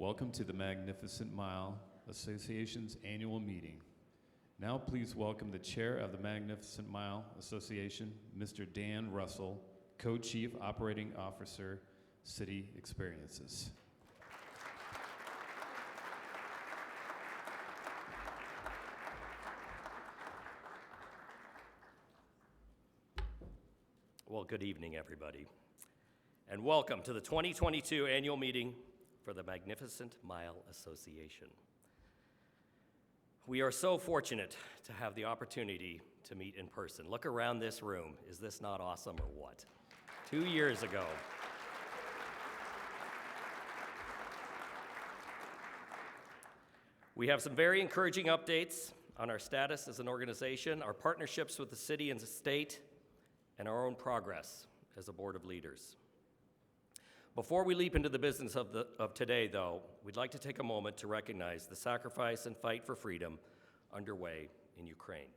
Welcome to the Magnificent Mile Association's annual meeting. Now please welcome the chair of the Magnificent Mile Association, Mr. Dan Russell, Co-Chief Operating Officer, City Experiences. Well, good evening, everybody, and welcome to the 2022 annual meeting for the Magnificent Mile Association. We are so fortunate to have the opportunity to meet in person. Look around this room. Is this not awesome or what? 2 years ago. We have some very encouraging updates on our status as an organization, our partnerships with the city and the state, and our own progress as a board of leaders. Before we leap into the business of today, though, we'd like to take a moment to recognize the sacrifice and fight for freedom underway in Ukraine.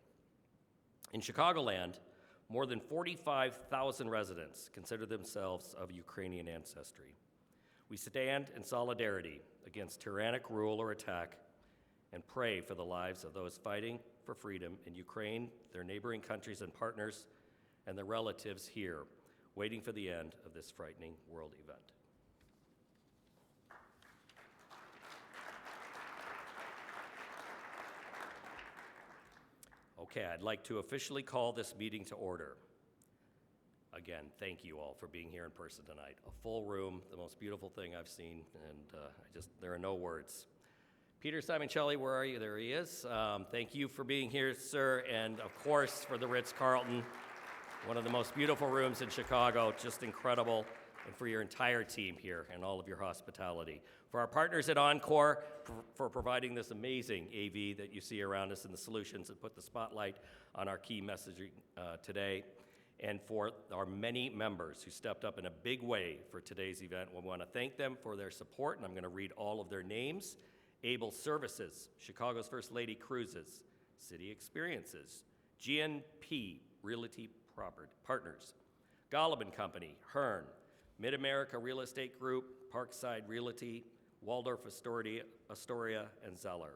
In Chicagoland, more than 45,000 residents consider themselves of Ukrainian ancestry. We stand in solidarity against tyrannic rule or attack and pray for the lives of those fighting for freedom in Ukraine, their neighboring countries and partners, and their relatives here, waiting for the end of this frightening world event. Okay, I'd like to officially call this meeting to order. Again, thank you all for being here in person tonight. A full room, the most beautiful thing I've seen, and there are no words. Peter Simoncelli, where are you? There he is. Thank you for being here, sir, and of course for the Ritz-Carlton, one of the most beautiful rooms in Chicago, just incredible, and for your entire team here and all of your hospitality. For our partners at Encore, for providing this amazing AV that you see around us and the solutions that put the spotlight on our key messaging today, and for our many members who stepped up in a big way for today's event. We want to thank them for their support, and I'm going to read all of their names. Able Services, Chicago's First Lady Cruises, City Experiences, GNP Realty Partners, Alderman Company, Hein, Mid-America Real Estate Group, Parkside Realty, Waldorf Astoria, and Zeller.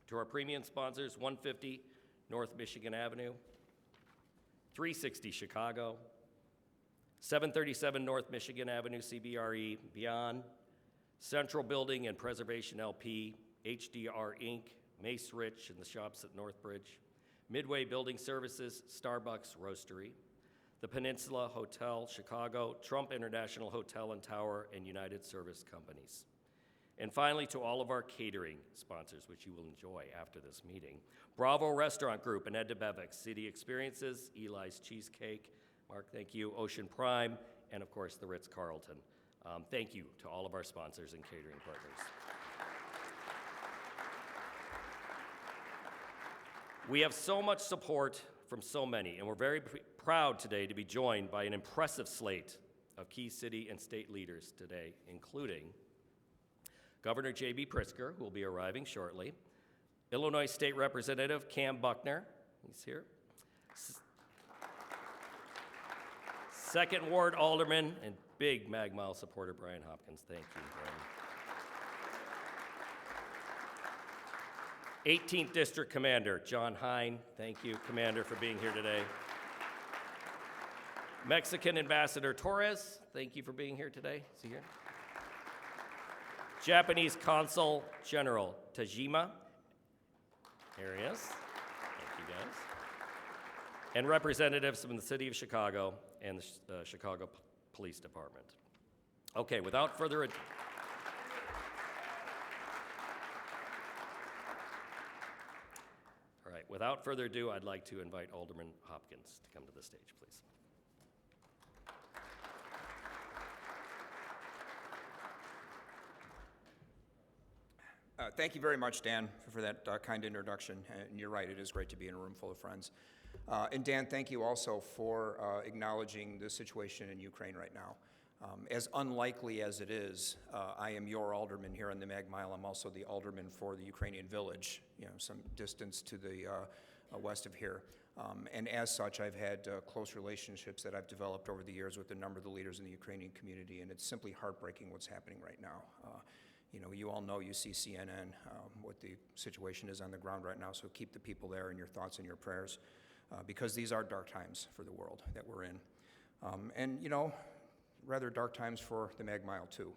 To our premium sponsors, 150 North Michigan Avenue, 360 Chicago, 737 North Michigan Avenue, CBRE, Beyond, Central Building and Preservation LP, HDR Inc., Mace Rich and the shops at Northbridge, Midway Building Services, Starbucks Roastery, the Peninsula Hotel, Chicago, Trump International Hotel and Tower, and United Service Companies. And finally, to all of our catering sponsors, which you will enjoy after this meeting, Bravo Restaurant Group and Ed DeBevick, City Experiences, Eli's Cheesecake, Mark, thank you, Ocean Prime, and of course, the Ritz-Carlton. Thank you to all of our sponsors and catering partners. We have so much support from so many, and we're very proud today to be joined by an impressive slate of key city and state leaders today, including Governor JB Prtizker, who will be arriving shortly, Illinois State Representative Cam Buckner, he's here, Second Ward Alderman and big Mag Mile supporter Brian Hopkins. Thank you, Brian. 18th District Commander John Hein. Thank you, Commander, for being here today. Mexican Ambassador Torres. Thank you for being here today. Is he here? Japanese Consul General Tajima. Here he is. Thank you, guys. And representatives from the City of Chicago and the Chicago Police Department. Okay, without further ado. All right, without further ado, I'd like to invite Alderman Hopkins to come to the stage, please. Thank you very much, Dan, for that kind introduction. And you're right, it is great to be in a room full of friends. And Dan, thank you also for acknowledging the situation in Ukraine right now. As unlikely as it is, I am your alderman here on the Mag Mile. I'm also the alderman for the Ukrainian village, some distance to the west of here. And as such, I've had close relationships that I've developed over the years with a number of the leaders in the Ukrainian community, and it's simply heartbreaking what's happening right now. You know, you all know, you see CNN, what the situation is on the ground right now, so keep the people there in your thoughts and your prayers, because these are dark times for the world that we're in. And, you know, rather dark times for the Mag Mile, too.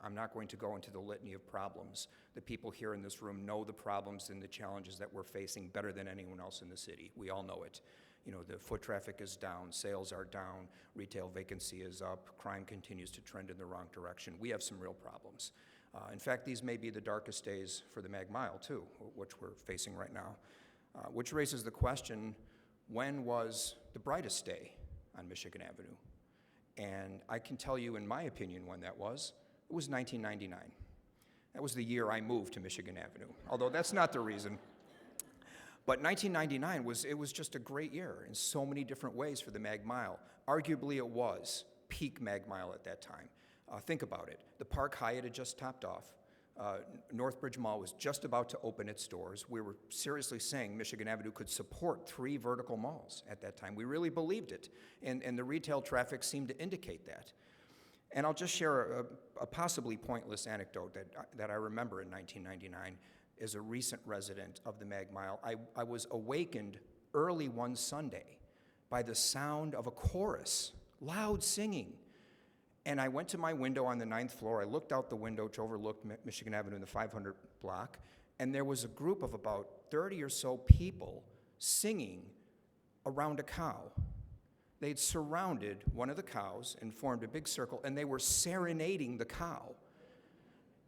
I'm not going to go into the litany of problems. The people here in this room know the problems and the challenges that we're facing better than anyone else in the city. We all know it. You know, the foot traffic is down, sales are down, retail vacancy is up, crime continues to trend in the wrong direction. We have some real problems. In fact, these may be the darkest days for the Mag Mile, too, which we're facing right now, which raises the question, when was the brightest day on Michigan Avenue? And I can tell you, in my opinion, when that was. It was 1999. That was the year I moved to Michigan Avenue, although that's not the reason. But 1999 was just a great year in so many different ways for the Mag Mile. Arguably, it was peak Mag Mile at that time. Think about it. The Park Hyatt had just topped off. Northbridge Mall was just about to open its doors. We were seriously saying Michigan Avenue could support 3 vertical malls at that time. We really believed it, and the retail traffic seemed to indicate that. And I'll just share a possibly pointless anecdote that I remember in 1999 as a recent resident of the Mag Mile. I was awakened early one Sunday by the sound of a chorus, loud singing. And I went to my window on the 9th floor. I looked out the window which overlooked Michigan Avenue in the 500 block, and there was a group of about 30 or so people singing around a cow. They'd surrounded one of the cows and formed a big circle, and they were serenading the cow.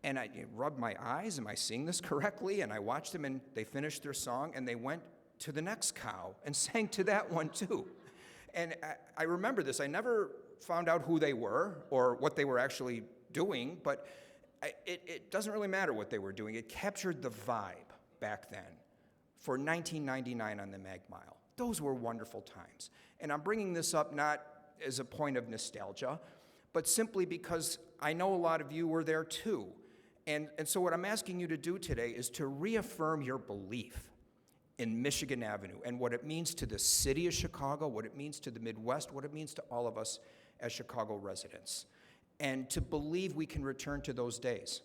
And I rubbed my eyes, am I seeing this correctly? And I watched them, and they finished their song, and they went to the next cow and sang to that one too. And I remember this. I never found out who they were or what they were actually doing, but it doesn't really matter what they were doing. It captured the vibe back then for 1999 on the Mag Mile. Those were wonderful times. And I'm bringing this up not as a point of nostalgia, but simply because I know a lot of you were there too. And so what I'm asking you to do today is to reaffirm your belief in Michigan Avenue and what it means to the city of Chicago, what it means to the Midwest, what it means to all of us as Chicago residents, and to believe we can return to those days.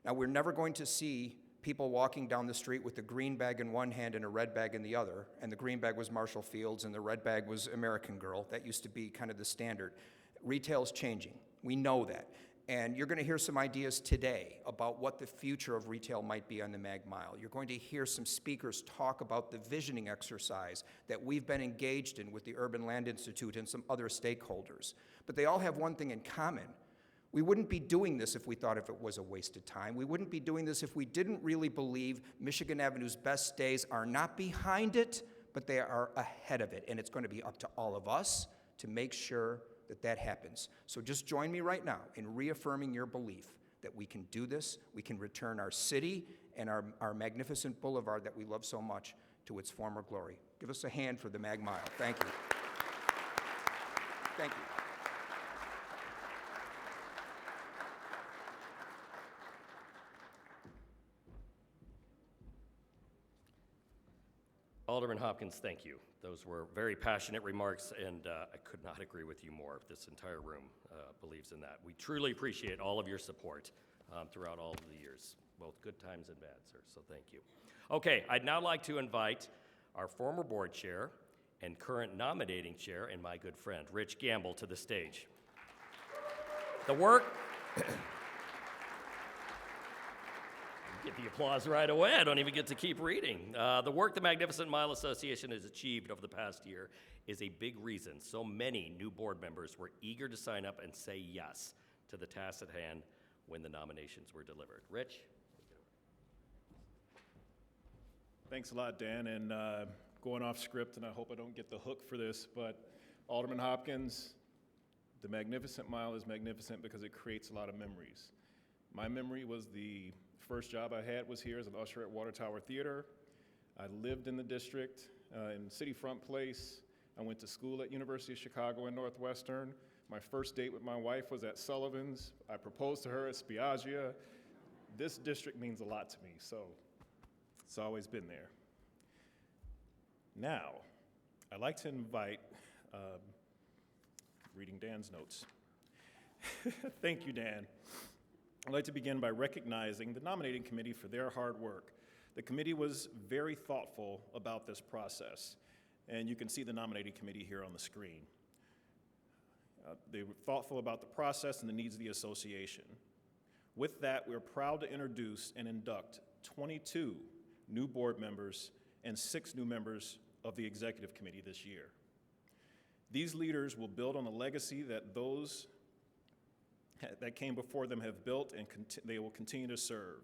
Now, we're never going to see people walking down the street with a green bag in one hand and a red bag in the other, and the green bag was Marshall Fields and the red bag was American Girl. That used to be kind of the standard. Retail's changing. We know that. And you're going to hear some ideas today about what the future of retail might be on the Mag Mile. You're going to hear some speakers talk about the visioning exercise that we've been engaged in with the Urban Land Institute and some other stakeholders. But they all have one thing in common. We wouldn't be doing this if we thought if it was a waste of time. We wouldn't be doing this if we didn't really believe Michigan Avenue's best days are not behind it, but they are ahead of it. And it's going to be up to all of us to make sure that happens. So just join me right now in reaffirming your belief that we can do this, we can return our city and our magnificent boulevard that we love so much to its former glory. Give us a hand for the Mag Mile. Thank you. Thank you. Alderman Hopkins, thank you. Those were very passionate remarks, and I could not agree with you more. This entire room believes in that. We truly appreciate all of your support throughout all of the years, both good times and bad, sir, so thank you. Okay, I'd now like to invite our former board chair and current nominating chair and my good friend, Rich Gamble, to the stage. The work... Get the applause right away. I don't even get to keep reading. The work the Magnificent Mile Association has achieved over the past year is a big reason so many new board members were eager to sign up and say yes to the task at hand when the nominations were delivered. Rich? Thanks a lot, Dan, and going off script, and I hope I don't get the hook for this, but Alderman Hopkins, the Magnificent Mile is magnificent because it creates a lot of memories. My memory was the first job I had was here as an usher at Water Tower Theater. I lived in the district in City Front Place. I went to school at University of Chicago and Northwestern. My first date with my wife was at Sullivan's. I proposed to her at Spiaggia. This district means a lot to me, so it's always been there. Now, I'd like to invite, reading Dan's notes. Thank you, Dan. I'd like to begin by recognizing the nominating committee for their hard work. The committee was very thoughtful about this process, and you can see the nominating committee here on the screen. They were thoughtful about the process and the needs of the association. With that, we're proud to introduce and induct 22 new board members and 6 new members of the executive committee this year. These leaders will build on the legacy that those that came before them have built, and they will continue to serve.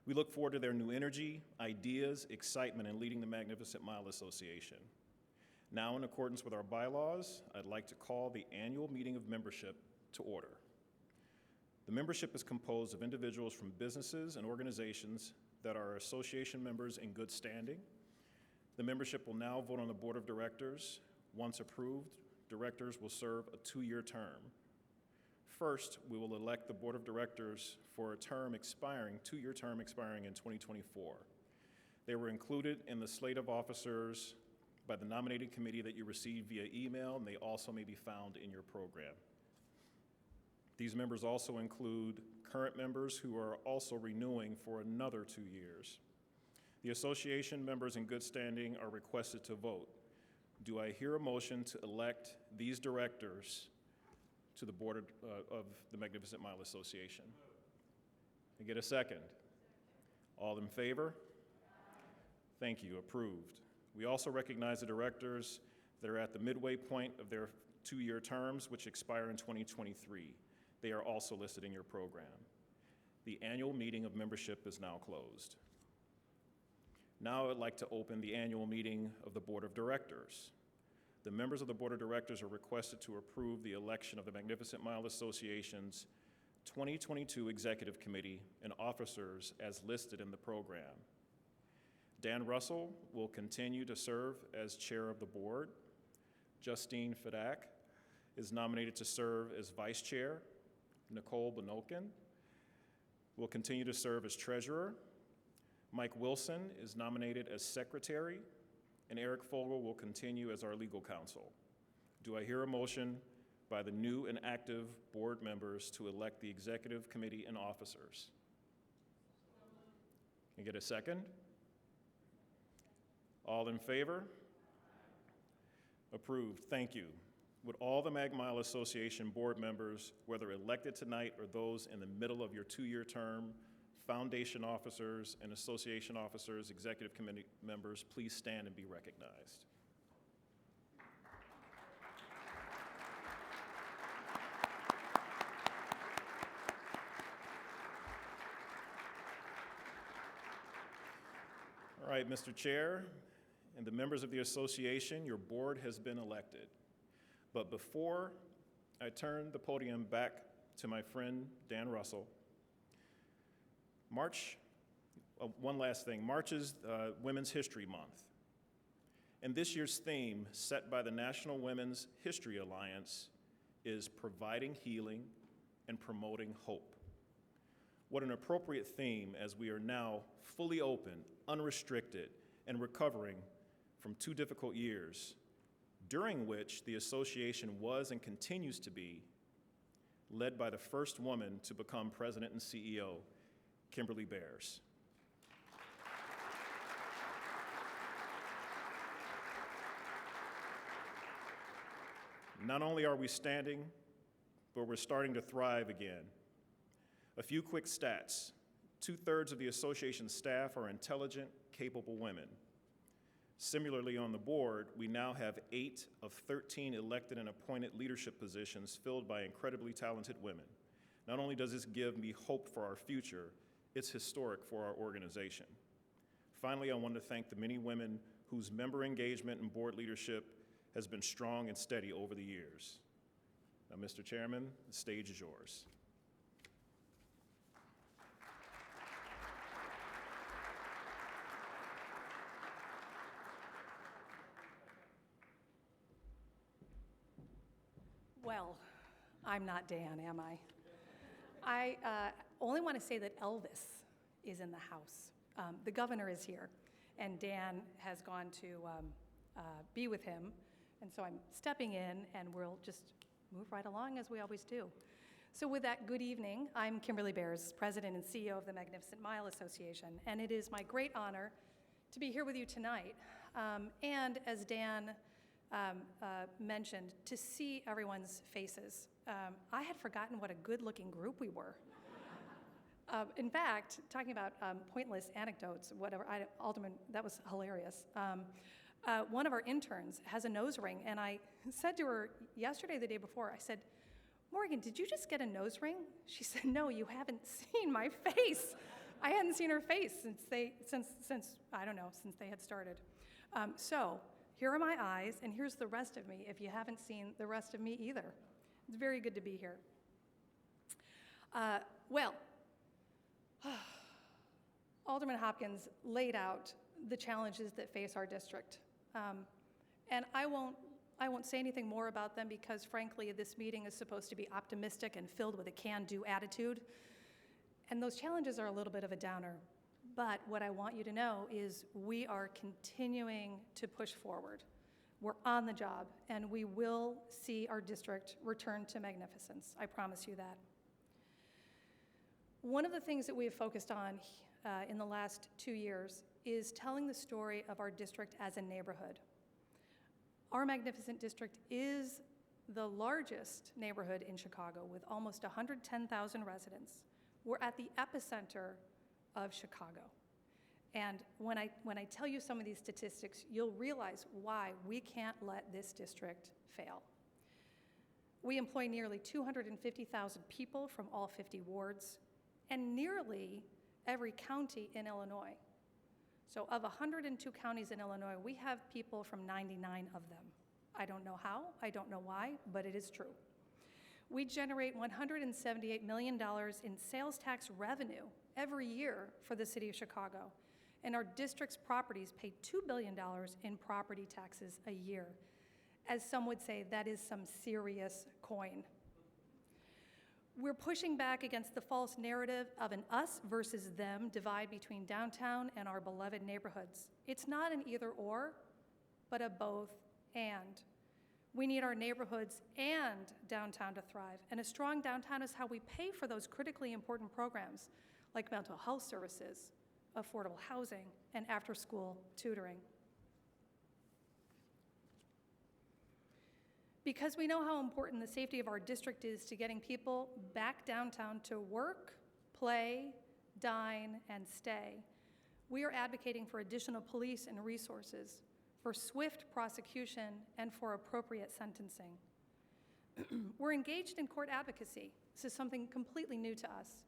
We look forward to their new energy, ideas, excitement in leading the Magnificent Mile Association. Now, in accordance with our bylaws, I'd like to call the annual meeting of membership to order. The membership is composed of individuals from businesses and organizations that are association members in good standing. The membership will now vote on the board of directors. Once approved, directors will serve a 2-year term. First, we will elect the board of directors for a 2-year term expiring in 2024. They were included in the slate of officers by the nominating committee that you received via email, and they also may be found in your program. These members also include current members who are also renewing for another 2 years. The association members in good standing are requested to vote. Do I hear a motion to elect these directors to the board of the Magnificent Mile Association? Can I get a second? All in favor? Thank you, approved. We also recognize the directors that are at the midway point of their 2-year terms, which expire in 2023. They are also listed in your program. The annual meeting of membership is now closed. Now I'd like to open the annual meeting of the Board of Directors. The members of the Board of Directors are requested to approve the election of the Magnificent Mile Association's 2022 Executive Committee and officers as listed in the program. Dan Russell will continue to serve as chair of the board. Justine Fedak is nominated to serve as vice chair. Nicole Benokin will continue to serve as treasurer. Mike Wilson is nominated as secretary, and Eric Fogel will continue as our legal counsel. Do I hear a motion by the new and active board members to elect the executive committee and officers? Can I get a second? All in favor? Approved. Thank you. Would all the Mag Mile Association board members, whether elected tonight or those in the middle of your 2-year term, foundation officers and association officers, executive committee members, please stand and be recognized. All right, Mr. Chair and the members of the association, your board has been elected. But before I turn the podium back to my friend Dan Russell, one last thing. March is Women's History Month. And this year's theme, set by the National Women's History Alliance, is providing healing and promoting hope. What an appropriate theme as we are now fully open, unrestricted, and recovering from 2 difficult years, during which the association was and continues to be led by the first woman to become president and CEO, Kimberly Bears. Not only are we standing, but we're starting to thrive again. A few quick stats. 2/3 of the association's staff are intelligent, capable women. Similarly, on the board, we now have 8 of 13 elected and appointed leadership positions filled by incredibly talented women. Not only does this give me hope for our future, it's historic for our organization. Finally, I want to thank the many women whose member engagement and board leadership has been strong and steady over the years. Now, Mr. Chairman, the stage is yours. Well, I'm not Dan, am I? I only want to say that Elvis is in the house. The governor is here, and Dan has gone to be with him, and so I'm stepping in, and we'll just move right along as we always do. So with that, good evening. I'm Kimberly Bears, President and CEO of the Magnificent Mile Association, and it is my great honor to be here with you tonight. And as Dan mentioned, to see everyone's faces. I had forgotten what a good-looking group we were. In fact, talking about pointless anecdotes, whatever, Alderman, that was hilarious. One of our interns has a nose ring, and I said to her yesterday, the day before, I said, Morgan, did you just get a nose ring? She said, no, you haven't seen my face. I hadn't seen her face since I don't know, since they had started. So here are my eyes, and here's the rest of me, if you haven't seen the rest of me either. It's very good to be here. Alderman Hopkins laid out the challenges that face our district. And I won't say anything more about them because, frankly, this meeting is supposed to be optimistic and filled with a can-do attitude. And those challenges are a little bit of a downer. But what I want you to know is we are continuing to push forward. We're on the job, and we will see our district return to magnificence. I promise you that. One of the things that we have focused on in the last 2 years is telling the story of our district as a neighborhood. Our magnificent district is the largest neighborhood in Chicago with almost 110,000 residents. We're at the epicenter of Chicago. And when I tell you some of these statistics, you'll realize why we can't let this district fail. We employ nearly 250,000 people from all 50 wards and nearly every county in Illinois. So of 102 counties in Illinois, we have people from 99 of them. I don't know how, I don't know why, but it is true. We generate $178 million in sales tax revenue every year for the city of Chicago, and our district's properties pay $2 billion in property taxes a year. As some would say, that is some serious coin. We're pushing back against the false narrative of an us versus them divide between downtown and our beloved neighborhoods. It's not an either or, but a both and. We need our neighborhoods and downtown to thrive, and a strong downtown is how we pay for those critically important programs like mental health services, affordable housing, and after-school tutoring. Because we know how important the safety of our district is to getting people back downtown to work, play, dine, and stay, we are advocating for additional police and resources, for swift prosecution, and for appropriate sentencing. We're engaged in court advocacy. This is something completely new to us,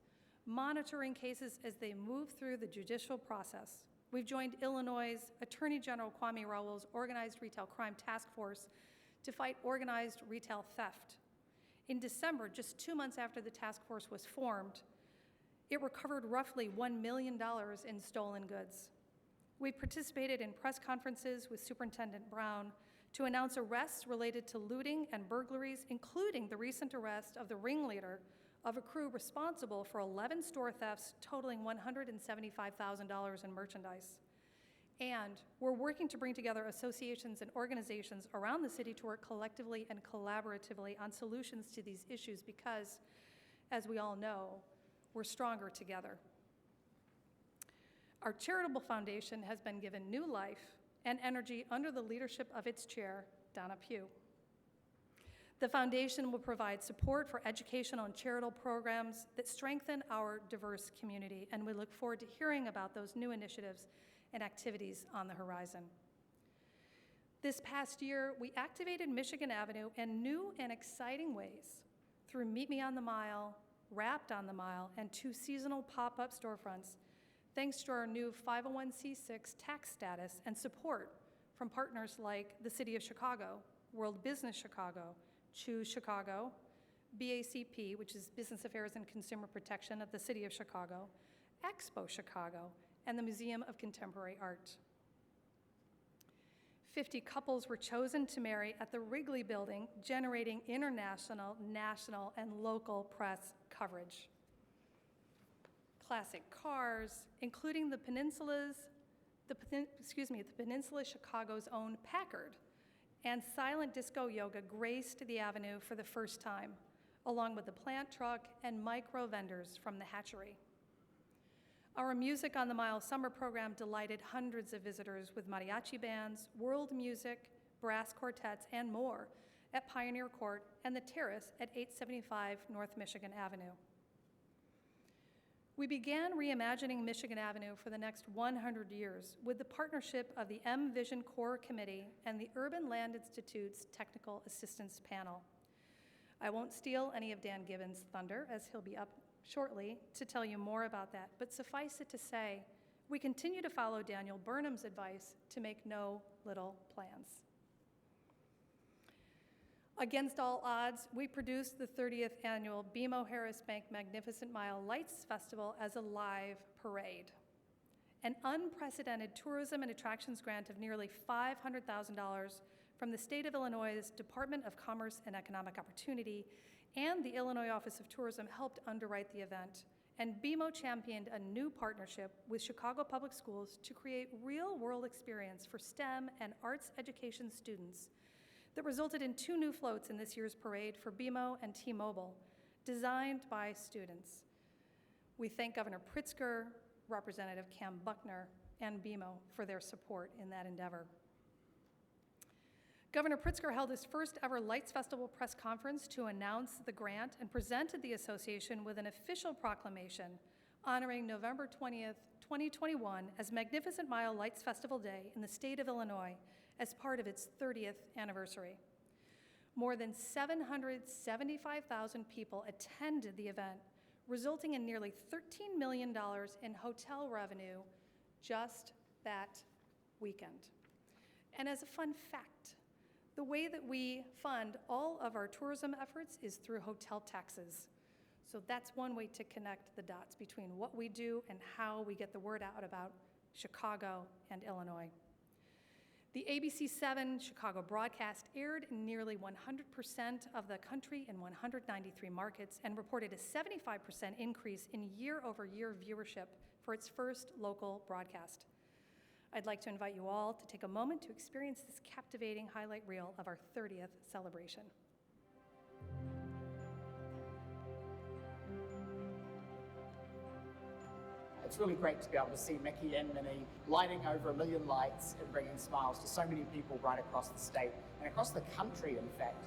monitoring cases as they move through the judicial process. We've joined Illinois' Attorney General Kwame Raoul's Organized Retail Crime Task Force to fight organized retail theft. In December, just 2 months after the task force was formed, it recovered roughly $1 million in stolen goods. We participated in press conferences with Superintendent Brown to announce arrests related to looting and burglaries, including the recent arrest of the ringleader of a crew responsible for 11 store thefts totaling $175,000 in merchandise. And we're working to bring together associations and organizations around the city to work collectively and collaboratively on solutions to these issues because, as we all know, we're stronger together. Our charitable foundation has been given new life and energy under the leadership of its chair, Donna Pugh. The foundation will provide support for educational and charitable programs that strengthen our diverse community, and we look forward to hearing about those new initiatives and activities on the horizon. This past year, we activated Michigan Avenue in new and exciting ways through Meet Me on the Mile, Wrapped on the Mile, and 2 seasonal pop-up storefronts, thanks to our new 501c6 tax status and support from partners like the City of Chicago, World Business Chicago, Choose Chicago, BACP, which is Business Affairs and Consumer Protection of the City of Chicago, Expo Chicago, and the Museum of Contemporary Art. 50 couples were chosen to marry at the Wrigley Building, generating international, national, and local press coverage. Classic cars, including the Peninsula Chicago's own Packard, and silent disco yoga graced the avenue for the first time. along with the plant truck and micro vendors from the hatchery. Our Music on the Mile summer program delighted hundreds of visitors with mariachi bands, world music, brass quartets, and more at Pioneer Court and the Terrace at 875 North Michigan Avenue. We began reimagining Michigan Avenue for the next 100 years with the partnership of the M-Vision Core Committee and the Urban Land Institute's Technical Assistance Panel. I won't steal any of Dan Gibbons' thunder, as he'll be up shortly to tell you more about that, but suffice it to say, we continue to follow Daniel Burnham's advice to make no little plans. Against all odds, we produced the 30th annual BMO Harris Bank Magnificent Mile Lights Festival as a live parade. An unprecedented tourism and attractions grant of nearly $500,000 from the state of Illinois' Department of Commerce and Economic Opportunity and the Illinois Office of Tourism helped underwrite the event, and BMO championed a new partnership with Chicago Public Schools to create real-world experience for STEM and arts education students that resulted in 2 new floats in this year's parade for BMO and T-Mobile, designed by students. We thank Governor Prtizker, Representative Cam Buckner, and BMO for their support in that endeavor. Governor Prtizker held his first ever Lights Festival press conference to announce the grant and presented the association with an official proclamation honoring November 20th, 2021 as Magnificent Mile Lights Festival Day in the state of Illinois as part of its 30th anniversary. More than 775,000 people attended the event, resulting in nearly $13 million in hotel revenue just that weekend. And as a fun fact, the way that we fund all of our tourism efforts is through hotel taxes. So that's one way to connect the dots between what we do and how we get the word out about Chicago and Illinois. The ABC7 Chicago broadcast aired in nearly 100% of the country in 193 markets and reported a 75% increase in year-over-year viewership for its first local broadcast. I'd like to invite you all to take a moment to experience this captivating highlight reel of our 30th celebration. It's really great to be able to see Mickey and Minnie lighting over 1 million lights and bringing smiles to so many people right across the state and across the country, in fact.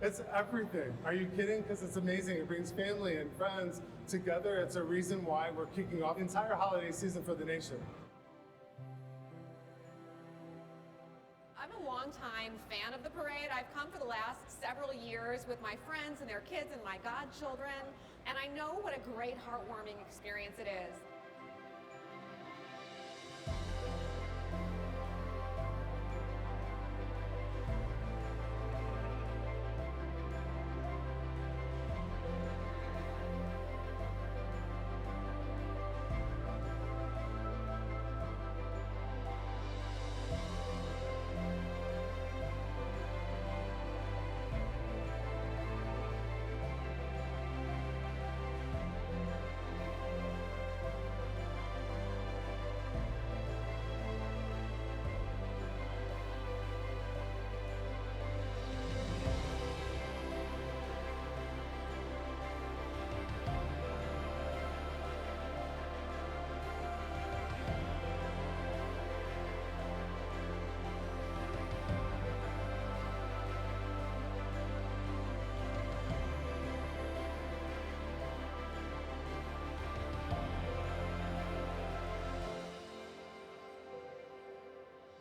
It's everything. Are you kidding? Because it's amazing. It brings family and friends together. It's a reason why we're kicking off the entire holiday season for the nation. I'm a longtime fan of the parade. I've come for the last several years with my friends and their kids and my godchildren, and I know what a great, heartwarming experience it is.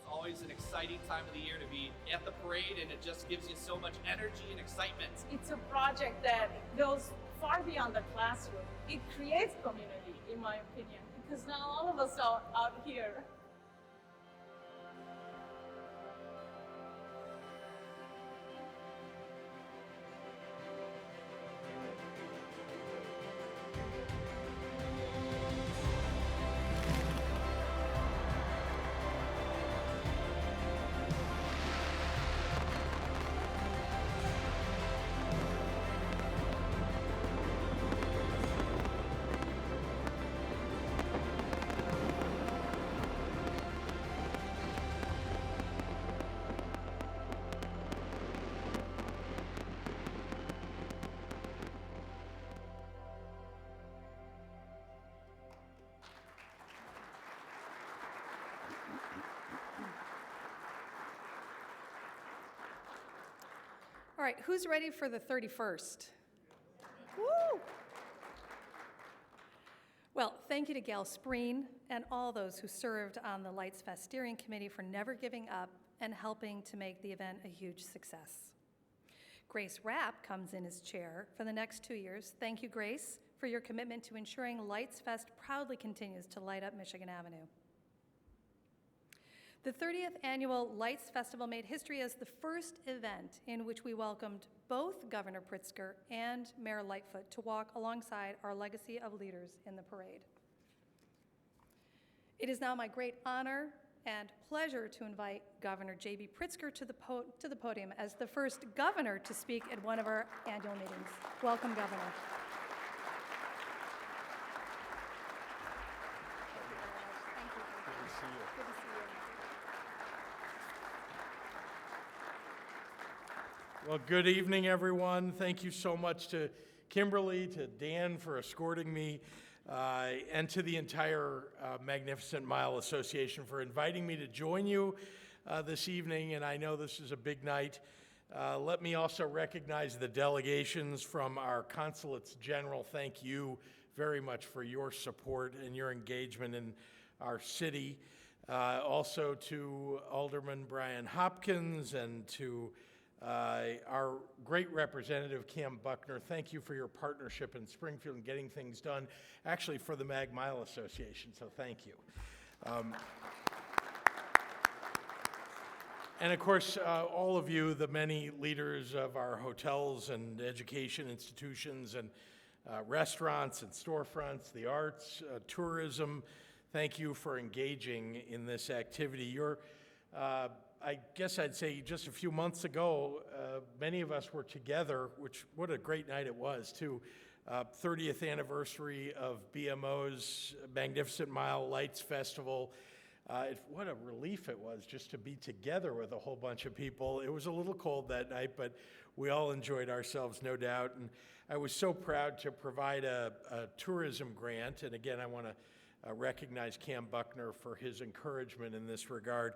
Always an exciting time of the year to be at the parade, and it just gives you so much energy and excitement. It's a project that goes far beyond the classroom. It creates community, in my opinion, because now all of us are out here. All right, who's ready for the 31st? Woo! Well, thank you to Gail Spreen and all those who served on the Lights Fest Steering Committee for never giving up and helping to make the event a huge success. Grace Rapp comes in as chair for the next 2 years. Thank you, Grace, for your commitment to ensuring Lights Fest proudly continues to light up Michigan Avenue. The 30th Annual Lights Festival made history as the first event in which we welcomed both Governor Prtizker and Mayor Lightfoot to walk alongside our legacy of leaders in the parade. It is now my great honor and pleasure to invite Governor JB Prtizker to the podium as the first governor to speak at one of our annual meetings. Welcome, Governor. Well, good evening, everyone. Thank you so much to Kimberly, to Dan for escorting me, and to the entire Magnificent Mile Association for inviting me to join you this evening, and I know this is a big night. Let me also recognize the delegations from our consulates general. Thank you very much for your support and your engagement in our city. Also to Alderman Brian Hopkins and to our great representative, Cam Buckner. Thank you for your partnership in Springfield and getting things done, actually for the Mag Mile Association, so thank you. And of course, all of you, the many leaders of our hotels and education institutions and restaurants and storefronts, the arts, tourism, thank you for engaging in this activity. You're I guess I'd say just a few months ago, many of us were together, what a great night it was, too. 30th anniversary of BMO's Magnificent Mile Lights Festival. What a relief it was just to be together with a whole bunch of people. It was a little cold that night, but we all enjoyed ourselves, no doubt. And I was so proud to provide a tourism grant. And again, I want to recognize Cam Buckner for his encouragement in this regard.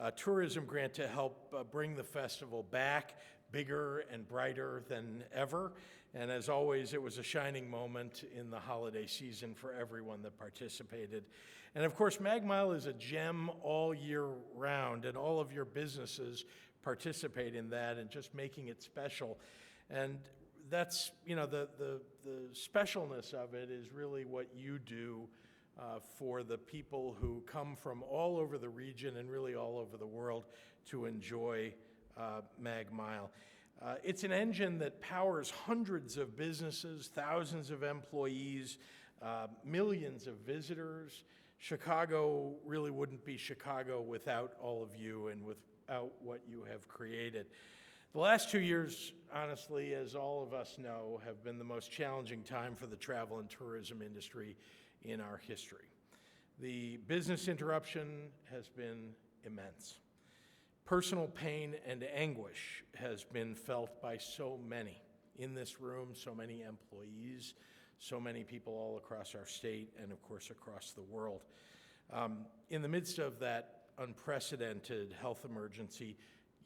A tourism grant to help bring the festival back, bigger and brighter than ever. And as always, it was a shining moment in the holiday season for everyone that participated. And of course, Mag Mile is a gem all year round, and all of your businesses participate in that and just making it special. And that's, you know, the specialness of it is really what you do for the people who come from all over the region and really all over the world to enjoy Mag Mile. It's an engine that powers hundreds of businesses, thousands of employees, millions of visitors. Chicago really wouldn't be Chicago without all of you and without what you have created. The last 2 years, honestly, as all of us know, have been the most challenging time for the travel and tourism industry in our history. The business interruption has been immense. Personal pain and anguish has been felt by so many in this room, so many employees, so many people all across our state and, of course, across the world. In the midst of that unprecedented health emergency,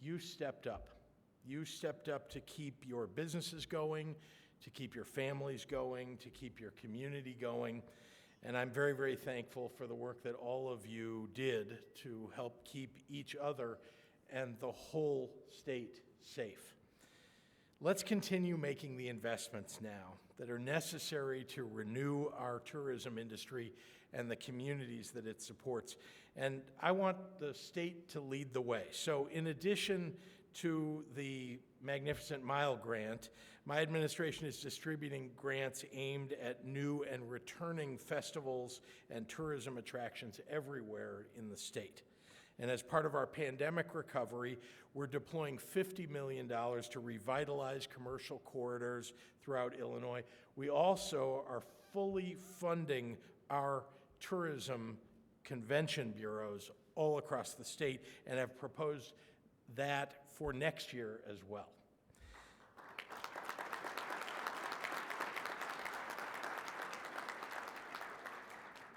you stepped up. You stepped up to keep your businesses going, to keep your families going, to keep your community going. And I'm very, very thankful for the work that all of you did to help keep each other and the whole state safe. Let's continue making the investments now that are necessary to renew our tourism industry and the communities that it supports. And I want the state to lead the way. So in addition to the Magnificent Mile grant, my administration is distributing grants aimed at new and returning festivals and tourism attractions everywhere in the state. And as part of our pandemic recovery, we're deploying $50 million to revitalize commercial corridors throughout Illinois. We also are fully funding our tourism convention bureaus all across the state and have proposed that for next year as well.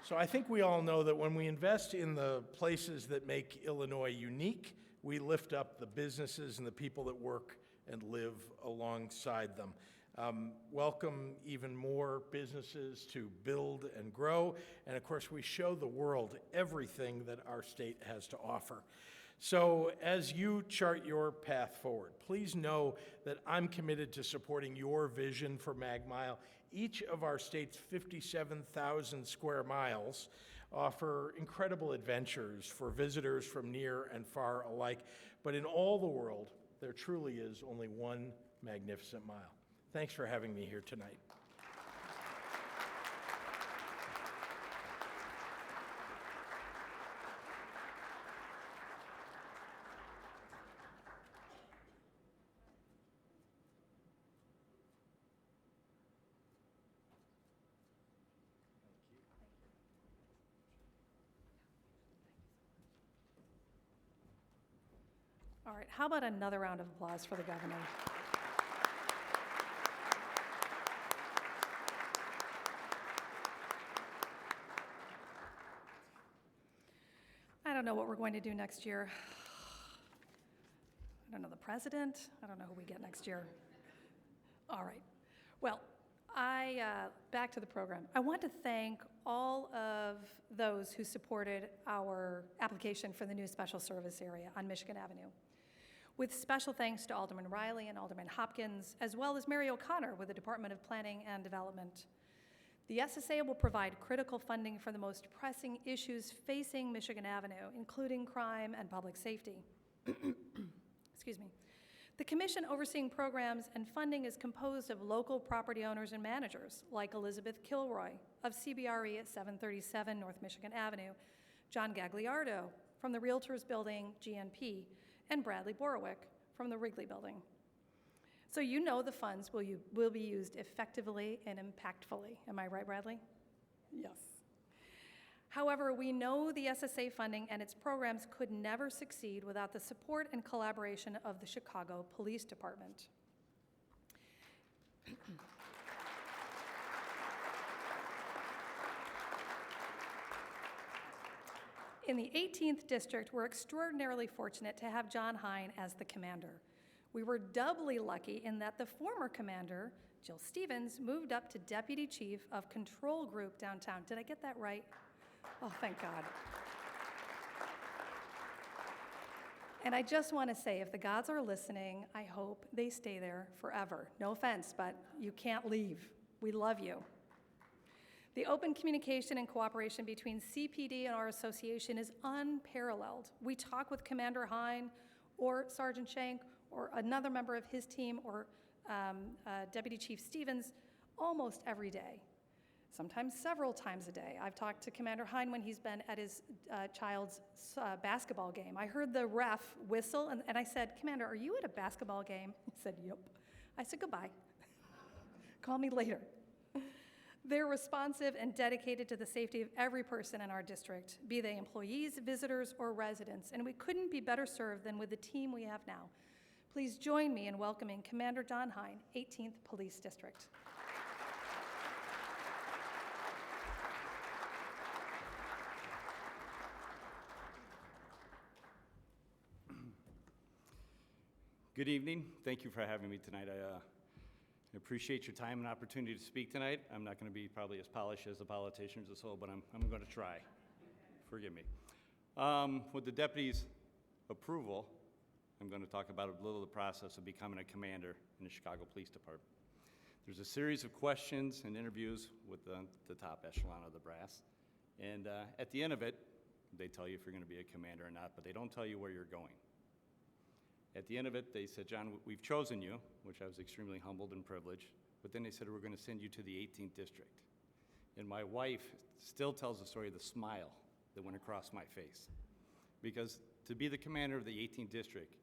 So I think we all know that when we invest in the places that make Illinois unique, we lift up the businesses and the people that work and live alongside them. Welcome even more businesses to build and grow, and of course we show the world everything that our state has to offer. So as you chart your path forward, please know that I'm committed to supporting your vision for MagMile. Each of our state's 57,000 square miles offer incredible adventures for visitors from near and far alike, but in all the world, there truly is only one magnificent mile. Thanks for having me here tonight. All right, how about another round of applause for the governor? I don't know what we're going to do next year. I don't know the president. I don't know who we get next year. All right. Well, back to the program. I want to thank all of those who supported our application for the new special service area on Michigan Avenue. With special thanks to Alderman Riley and Alderman Hopkins, as well as Mary O'Connor with the Department of Planning and Development. The SSA will provide critical funding for the most pressing issues facing Michigan Avenue, including crime and public safety. Excuse me. The commission overseeing programs and funding is composed of local property owners and managers, like Elizabeth Kilroy of CBRE at 737 North Michigan Avenue, John Gagliardo from the Realtors Building, GNP, and Bradley Borowick from the Wrigley Building. So you know the funds will be used effectively and impactfully. Am I right, Bradley? Yes. However, we know the SSA funding and its programs could never succeed without the support and collaboration of the Chicago Police Department. In the 18th District, we're extraordinarily fortunate to have John Hein as the commander. We were doubly lucky in that the former commander, Jill Stevens, moved up to Deputy Chief of Control Group downtown. Did I get that right? Oh, thank God. And I just want to say, if the gods are listening, I hope they stay there forever. No offense, but you can't leave. We love you. The open communication and cooperation between CPD and our association is unparalleled. We talk with Commander Hein or Sergeant Shank or another member of his team or Deputy Chief Stevens almost every day, sometimes several times a day. I've talked to Commander Hein when he's been at his child's basketball game. I heard the ref whistle, and I said, "Commander, are you at a basketball game?" He said, "Yep." I said, "Goodbye. Call me later." They're responsive and dedicated to the safety of every person in our district, be they employees, visitors, or residents, and we couldn't be better served than with the team we have now. Please join me in welcoming Commander John Hein, 18th Police District. Good evening. Thank you for having me tonight. I appreciate your time and opportunity to speak tonight. I'm not going to be probably as polished as the politicians as well, but I'm going to try. Forgive me. With the deputy's approval, I'm going to talk about a little of the process of becoming a commander in the Chicago Police Department. There's a series of questions and interviews with the top echelon of the brass. And at the end of it, they tell you if you're going to be a commander or not, but they don't tell you where you're going. At the end of it, they said, "John, we've chosen you," which I was extremely humbled and privileged, but then they said, "We're going to send you to the 18th District." And my wife still tells the story of the smile that went across my face. Because to be the commander of the 18th District,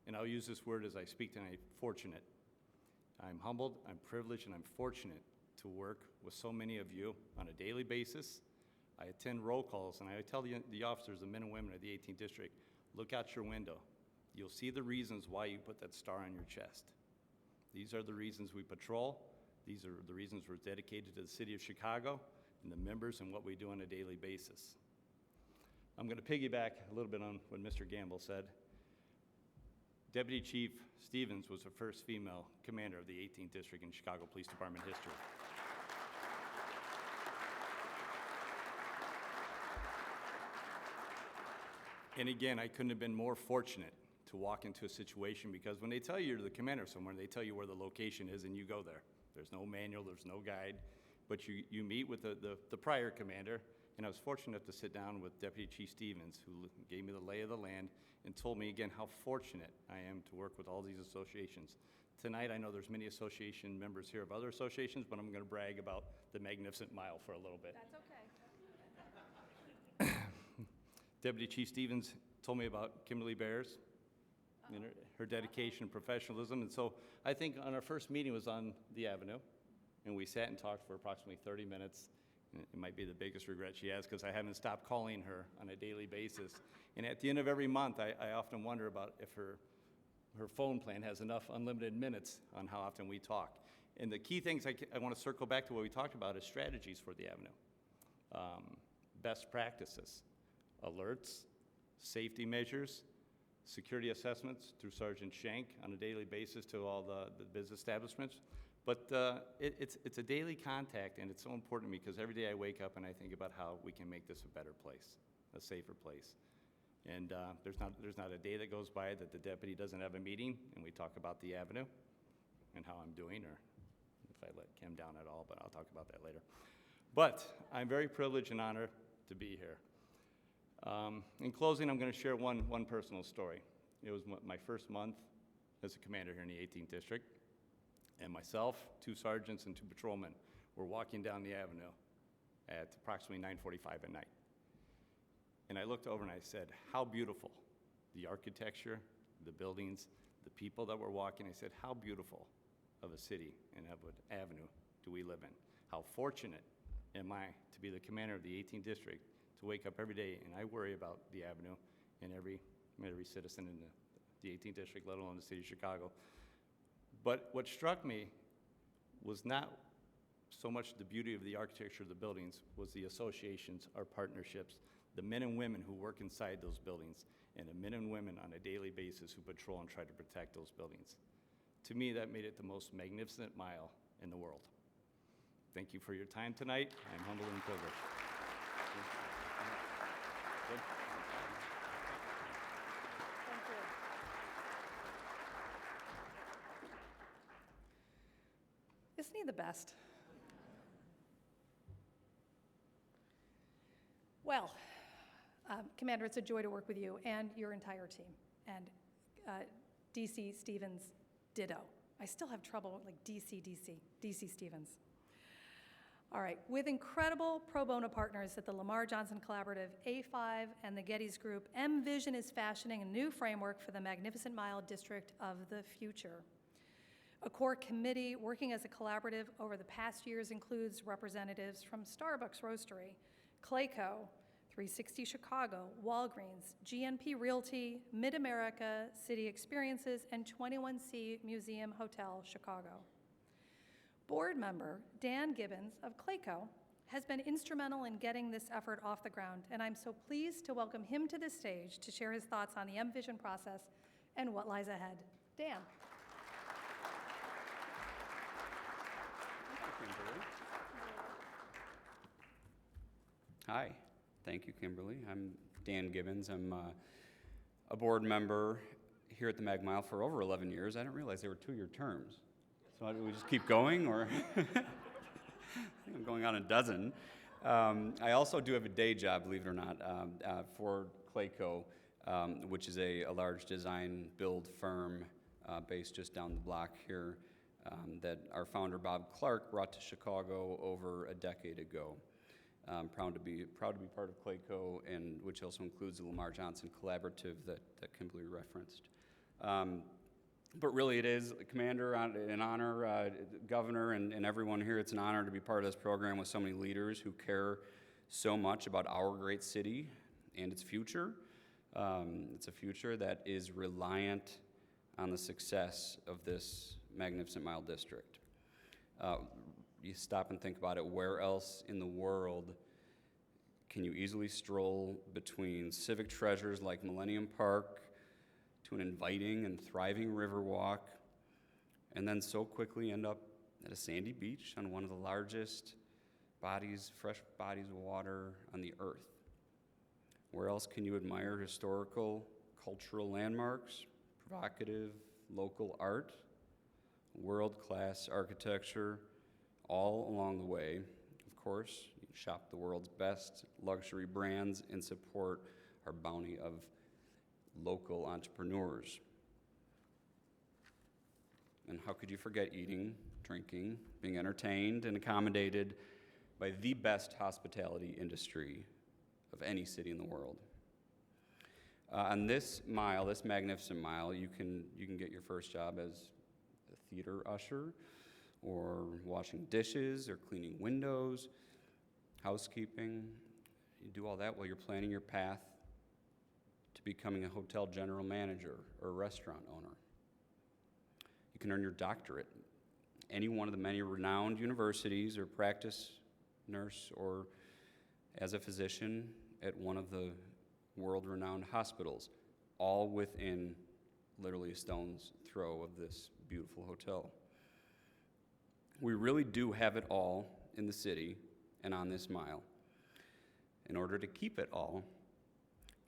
and I'll use this word as I speak tonight, fortunate. I'm humbled, I'm privileged, and I'm fortunate to work with so many of you on a daily basis. I attend roll calls, and I tell the officers, the men and women of the 18th District, look out your window. You'll see the reasons why you put that star on your chest. These are the reasons we patrol. These are the reasons we're dedicated to the city of Chicago and the members and what we do on a daily basis. I'm going to piggyback a little bit on what Mr. Gamble said. Deputy Chief Stevens was the first female commander of the 18th District in Chicago Police Department history. And again, I couldn't have been more fortunate to walk into a situation, because when they tell you you're the commander somewhere, they tell you where the location is and you go there. There's no manual, there's no guide, but you meet with the prior commander, and I was fortunate enough to sit down with Deputy Chief Stevens, who gave me the lay of the land and told me again how fortunate I am to work with all these associations. Tonight, I know there's many association members here of other associations, but I'm going to brag about the Magnificent Mile for a little bit. That's okay. Deputy Chief Stevens told me about Kimberly Bears and her dedication and professionalism. And so I think on our first meeting was on the Avenue, and we sat and talked for approximately 30 minutes. And it might be the biggest regret she has, because I haven't stopped calling her on a daily basis. And at the end of every month, I often wonder about if her phone plan has enough unlimited minutes on how often we talk. And the key things I want to circle back to what we talked about is strategies for the Avenue, best practices, alerts, safety measures, security assessments through Sergeant Shank on a daily basis to all the business establishments. But it's a daily contact, and it's so important to me, because every day I wake up and I think about how we can make this a better place, a safer place. And there's not a day that goes by that the deputy doesn't have a meeting and we talk about the Avenue and how I'm doing, or if I let Kim down at all, but I'll talk about that later. But I'm very privileged and honored to be here. In closing, I'm going to share one personal story. It was my first month as a commander here in the 18th District, and myself, 2 sergeants, and 2 patrolmen were walking down the Avenue at approximately 9:45 at night. And I looked over and I said, how beautiful, the architecture, the buildings, the people that were walking. I said, how beautiful of a city and of an avenue do we live in? How fortunate am I to be the commander of the 18th District, to wake up every day and I worry about the Avenue and every citizen in the 18th District, let alone the city of Chicago. But what struck me was not so much the beauty of the architecture of the buildings, was the associations, our partnerships, the men and women who work inside those buildings, and the men and women on a daily basis who patrol and try to protect those buildings. To me, that made it the most magnificent mile in the world. Thank you for your time tonight. I'm humbled and privileged. Good. Thank you. Isn't he the best? Well, Commander, it's a joy to work with you and your entire team. And DC Stevens, ditto. I still have trouble with like DC Stevens. All right, with incredible pro bono partners at the Lamar Johnson Collaborative, A5, and the Gettys Group, M-Vision is fashioning a new framework for the Magnificent Mile District of the future. A core committee working as a collaborative over the past years includes representatives from Starbucks Roastery, CLAYCO, 360 Chicago, Walgreens, GNP Realty, Mid-America, City Experiences, and 21C Museum Hotel Chicago. Board member Dan Gibbons of CLAYCO has been instrumental in getting this effort off the ground, and I'm so pleased to welcome him to this stage to share his thoughts on the M-Vision process and what lies ahead. Dan. Hi, thank you, Kimberly. I'm Dan Gibbons. I'm a board member here at the Mag Mile for over 11 years. I didn't realize they were 2-year terms. So do we just keep going, or? I think I'm going on a dozen. I also do have a day job, believe it or not, for CLAYCO, which is a large design build firm based just down the block here that our founder, Bob Clark, brought to Chicago over a decade ago. Proud to be part of CLAYCO, and which also includes the Lamar Johnson Collaborative that Kimberly referenced. But really it is, Commander, an honor, Governor, and everyone here, it's an honor to be part of this program with so many leaders who care so much about our great city and its future. It's a future that is reliant on the success of this Magnificent Mile District. You stop and think about it, where else in the world can you easily stroll between civic treasures like Millennium Park, to an inviting and thriving river walk, and then so quickly end up at a sandy beach on one of the largest fresh bodies of water on the earth. Where else can you admire historical, cultural landmarks, provocative local art, world-class architecture, all along the way? Of course, you can shop the world's best luxury brands and support our bounty of local entrepreneurs. And how could you forget eating, drinking, being entertained, and accommodated by the best hospitality industry of any city in the world? On this mile, this magnificent mile, you can get your first job as a theater usher, or washing dishes, or cleaning windows, housekeeping. You do all that while you're planning your path to becoming a hotel general manager or a restaurant owner. You can earn your doctorate at any one of the many renowned universities, or practice nurse or as a physician at one of the world-renowned hospitals, all within literally a stone's throw of this beautiful hotel. We really do have it all in the city and on this mile. In order to keep it all,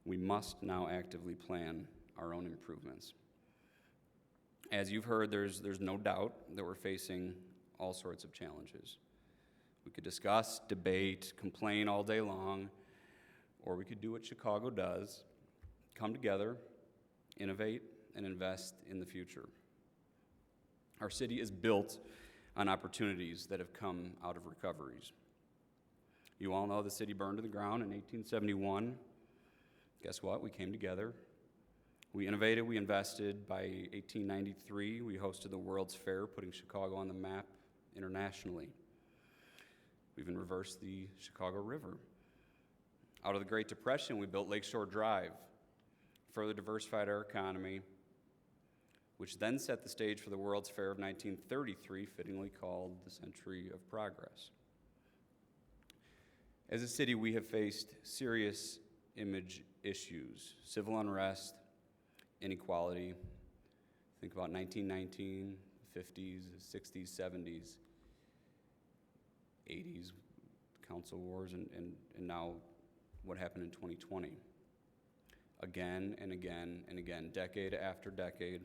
we must now actively plan our own improvements. As you've heard, there's no doubt that we're facing all sorts of challenges. We could discuss, debate, complain all day long, or we could do what Chicago does, come together, innovate, and invest in the future. Our city is built on opportunities that have come out of recoveries. You all know the city burned to the ground in 1871. Guess what? We came together. We innovated, we invested. By 1893, we hosted the World's Fair, putting Chicago on the map internationally. We even reversed the Chicago River. Out of the Great Depression, we built Lakeshore Drive, further diversified our economy, which then set the stage for the World's Fair of 1933, fittingly called the Century of Progress. As a city, we have faced serious image issues, civil unrest, inequality. Think about 1919, 50s, 60s, 70s, 80s, council wars, and now what happened in 2020. Again and again and again, decade after decade,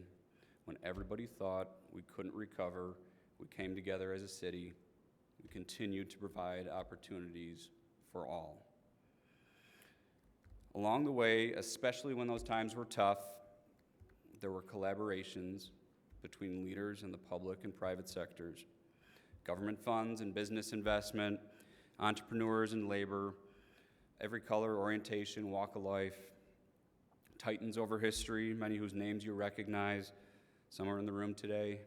when everybody thought we couldn't recover, we came together as a city. We continued to provide opportunities for all. Along the way, especially when those times were tough, there were collaborations between leaders in the public and private sectors, government funds and business investment, entrepreneurs and labor, every color, orientation, walk of life, titans over history, many whose names you recognize. Some are in the room today.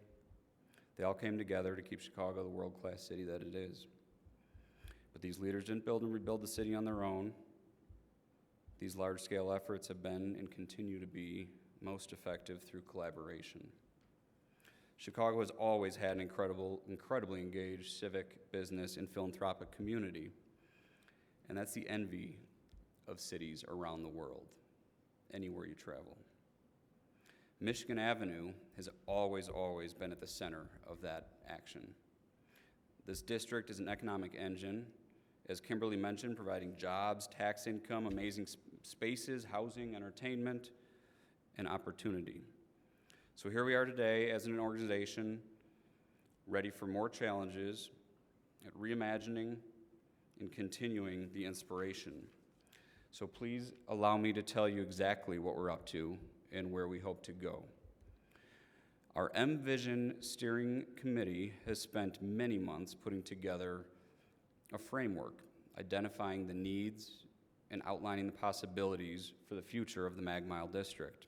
They all came together to keep Chicago the world-class city that it is. But these leaders didn't build and rebuild the city on their own. These large-scale efforts have been and continue to be most effective through collaboration. Chicago has always had an incredibly engaged civic, business, and philanthropic community, and that's the envy of cities around the world, anywhere you travel. Michigan Avenue has always been at the center of that action. This district is an economic engine, as Kimberly mentioned, providing jobs, tax income, amazing spaces, housing, entertainment, and opportunity. So here we are today as an organization ready for more challenges at reimagining and continuing the inspiration. So please allow me to tell you exactly what we're up to and where we hope to go. Our M-Vision Steering Committee has spent many months putting together a framework, identifying the needs and outlining the possibilities for the future of the Mag Mile District.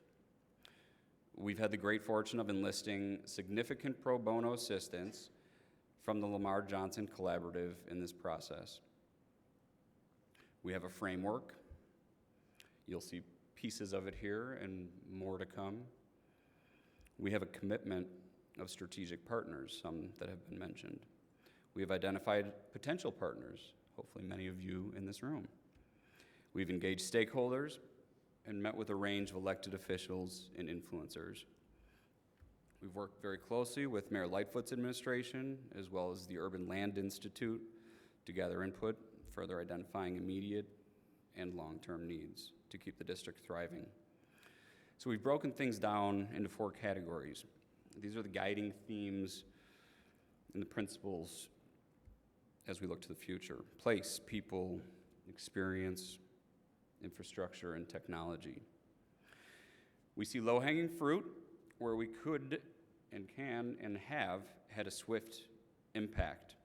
We've had the great fortune of enlisting significant pro bono assistance from the Lamar Johnson Collaborative in this process. We have a framework. You'll see pieces of it here and more to come. We have a commitment of strategic partners, some that have been mentioned. We have identified potential partners, hopefully many of you in this room. We've engaged stakeholders, and met with a range of elected officials and influencers. We've worked very closely with Mayor Lightfoot's administration, as well as the Urban Land Institute, to gather input, further identifying immediate and long-term needs to keep the district thriving. So we've broken things down into 4 categories. These are the guiding themes and the principles as we look to the future: place, people, experience, infrastructure, and technology. We see low-hanging fruit where we could and can and have had a swift impact,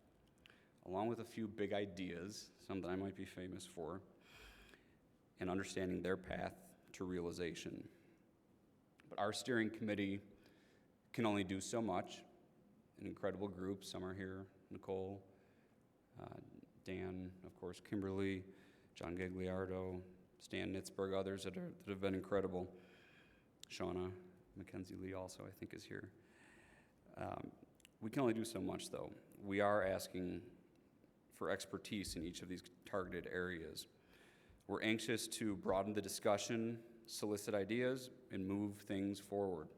along with a few big ideas, some that I might be famous for, and understanding their path to realization. But our steering committee can only do so much. An incredible group. Some are here: Nicole, Dan, of course, Kimberly, John Gagliardo, Stan Nitzberg, others that have been incredible. Shauna Mackenzie Lee also, I think, is here. We can only do so much, though. We are asking for expertise in each of these targeted areas. We're anxious to broaden the discussion, solicit ideas, and move things forward.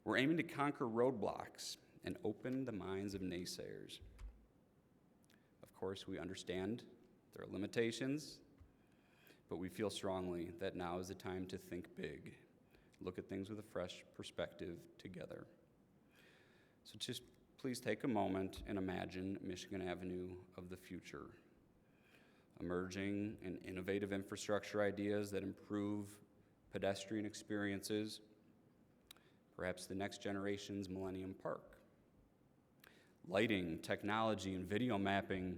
We're aiming to conquer roadblocks and open the minds of naysayers. Of course, we understand there are limitations, but we feel strongly that now is the time to think big, look at things with a fresh perspective together. So just please take a moment and imagine Michigan Avenue of the future. Emerging and innovative infrastructure ideas that improve pedestrian experiences, perhaps the next generation's Millennium Park. Lighting, technology, and video mapping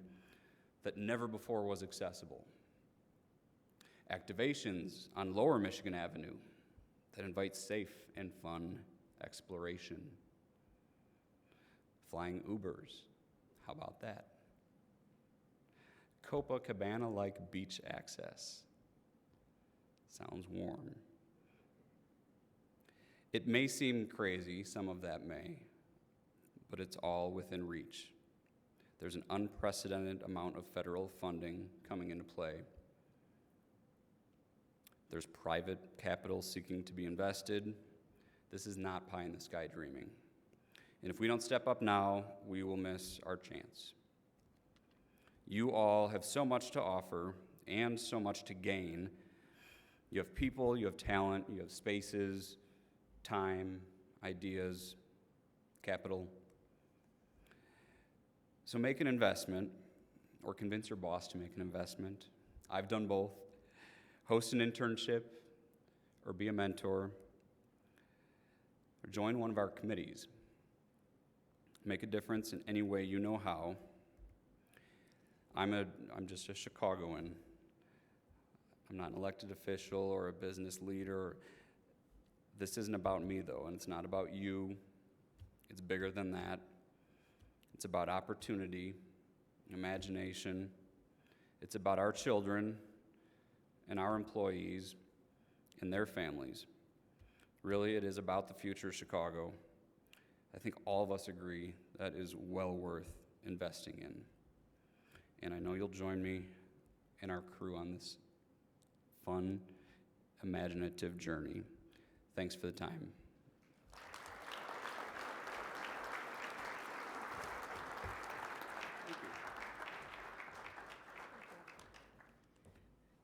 that never before was accessible. Activations on Lower Michigan Avenue that invite safe and fun exploration. Flying Ubers, how about that? Copacabana-like beach access. Sounds warm. It may seem crazy, some of that may, but it's all within reach. There's an unprecedented amount of federal funding coming into play. There's private capital seeking to be invested. This is not pie-in-the-sky dreaming. And if we don't step up now, we will miss our chance. You all have so much to offer and so much to gain. You have people, you have talent, you have spaces, time, ideas, capital. So make an investment, or convince your boss to make an investment. I've done both. Host an internship, or be a mentor, or join one of our committees. Make a difference in any way you know how. I'm just a Chicagoan. I'm not an elected official or a business leader. This isn't about me, though, and it's not about you. It's bigger than that. It's about opportunity, imagination. It's about our children and our employees and their families. Really, it is about the future of Chicago. I think all of us agree that is well worth investing in. And I know you'll join me and our crew on this fun, imaginative journey. Thanks for the time.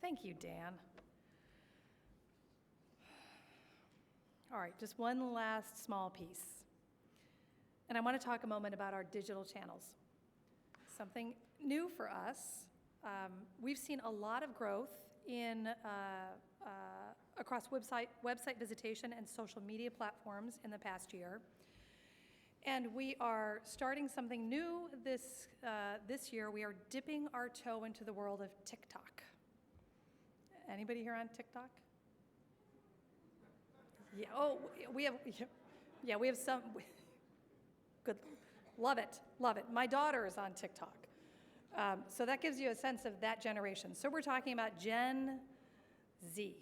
Thank you, Dan. All right, just one last small piece. And I want to talk a moment about our digital channels. Something new for us. We've seen a lot of growth in across website visitation and social media platforms in the past year. And we are starting something new this year. We are dipping our toe into the world of TikTok. Anybody here on TikTok? Yeah. Oh, we have some. Good. Love it. My daughter is on TikTok. So that gives you a sense of that generation. So we're talking about Gen Z.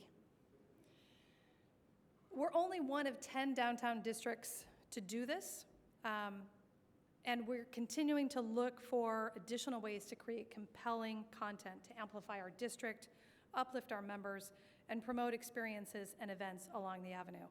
We're only one of 10 downtown districts to do this. And we're continuing to look for additional ways to create compelling content to amplify our district, uplift our members, and promote experiences and events along the avenue.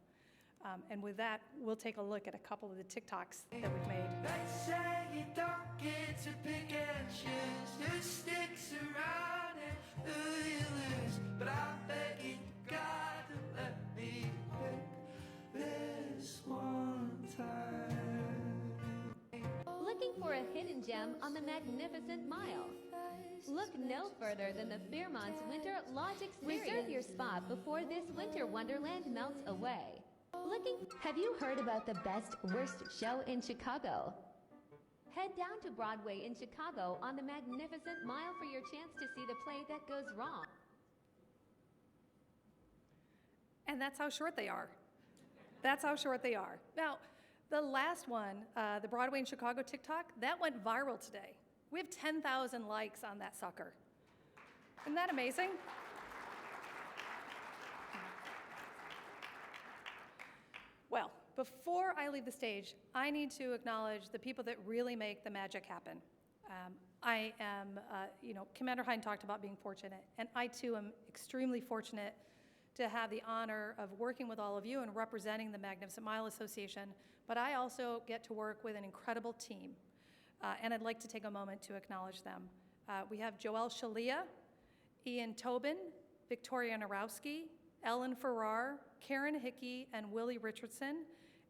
And with that, we'll take a look at a couple of the TikToks that we've made. They say you don't get to pick and choose who sticks around and who you lose, but I beg you, God, to let me pick this one time. Looking for a hidden gem on the Magnificent Mile? Look no further than the Fairmont's Winter Lodge Experience. Reserve your spot before this winter wonderland melts away. Have you heard about the best, worst show in Chicago? Head down to Broadway in Chicago on the Magnificent Mile for your chance to see the play that goes wrong. And that's how short they are. That's how short they are. Now, the last one, the Broadway in Chicago TikTok, that went viral today. We have 10,000 likes on that sucker. Isn't that amazing? Well, before I leave the stage, I need to acknowledge the people that really make the magic happen. I am, Commander Hein talked about being fortunate, and I too am extremely fortunate to have the honor of working with all of you and representing the Magnificent Mile Association, but I also get to work with an incredible team, and I'd like to take a moment to acknowledge them. We have Joelle Shalia, Ian Tobin, Victoria Narowski, Ellen Farrar, Karen Hickey, and Willie Richardson,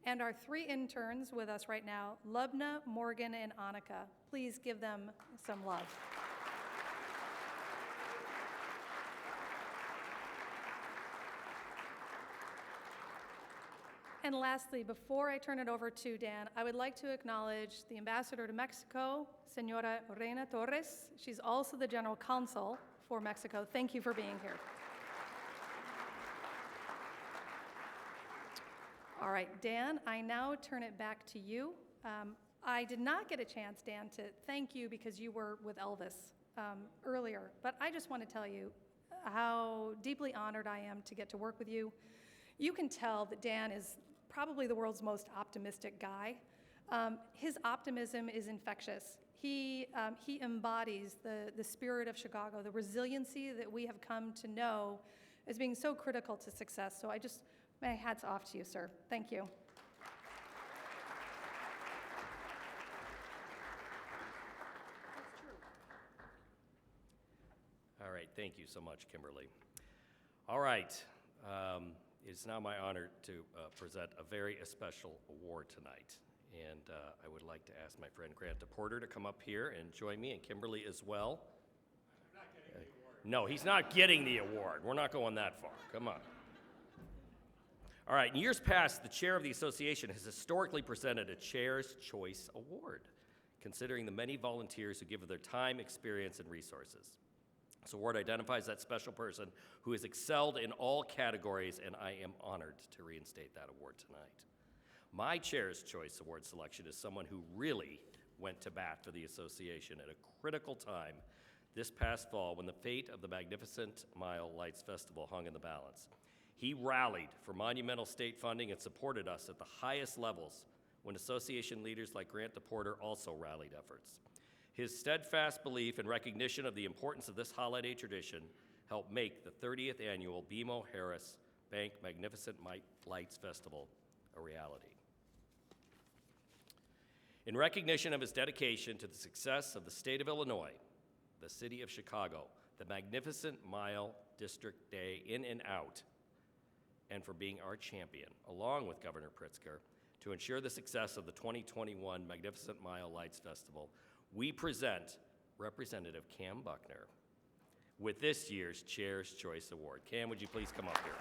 and our 3 interns with us right now, Lubna, Morgan, and Annika. Please give them some love. And lastly, before I turn it over to Dan, I would like to acknowledge the Ambassador to Mexico, Senora Reina Torres. She's also the General Counsel for Mexico. Thank you for being here. All right, Dan, I now turn it back to you. I did not get a chance, Dan, to thank you because you were with Elvis earlier, but I just want to tell you how deeply honored I am to get to work with you. You can tell that Dan is probably the world's most optimistic guy. His optimism is infectious. He embodies the spirit of Chicago, the resiliency that we have come to know as being so critical to success. So my hat's off to you, sir. Thank you. All right, thank you so much, Kimberly. All right, it's now my honor to present a very special award tonight. And I would like to ask my friend Grant DePorter to come up here and join me, and Kimberly as well. You're not getting the award. No, he's not getting the award. We're not going that far. Come on. All right, in years past, the chair of the association has historically presented a Chair's Choice Award, considering the many volunteers who give of their time, experience, and resources. This award identifies that special person who has excelled in all categories, and I am honored to reinstate that award tonight. My Chair's Choice Award selection is someone who really went to bat for the association at a critical time this past fall when the fate of the Magnificent Mile Lights Festival hung in the balance. He rallied for monumental state funding and supported us at the highest levels when association leaders like Grant DePorter also rallied efforts. His steadfast belief and recognition of the importance of this holiday tradition helped make the 30th annual BMO Harris Bank Magnificent Lights Festival a reality. In recognition of his dedication to the success of the state of Illinois, the city of Chicago, the Magnificent Mile District Day in and out, and for being our champion, along with Governor Prtizker, to ensure the success of the 2021 Magnificent Mile Lights Festival, we present Representative Cam Buckner with this year's Chair's Choice Award. Cam, would you please come up here?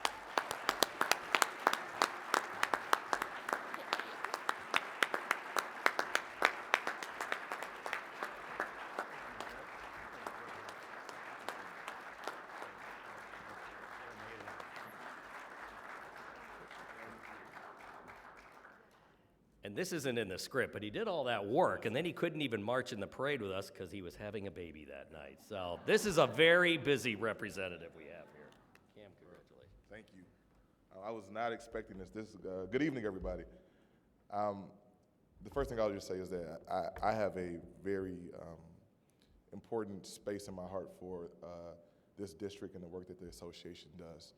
And this isn't in the script, but he did all that work, and then he couldn't even march in the parade with us because he was having a baby that night. So this is a very busy representative we have here. Cam, congratulations. Thank you. I was not expecting this. Good evening, everybody. The first thing I'll just say is that I have a very important space in my heart for this district and the work that the association does.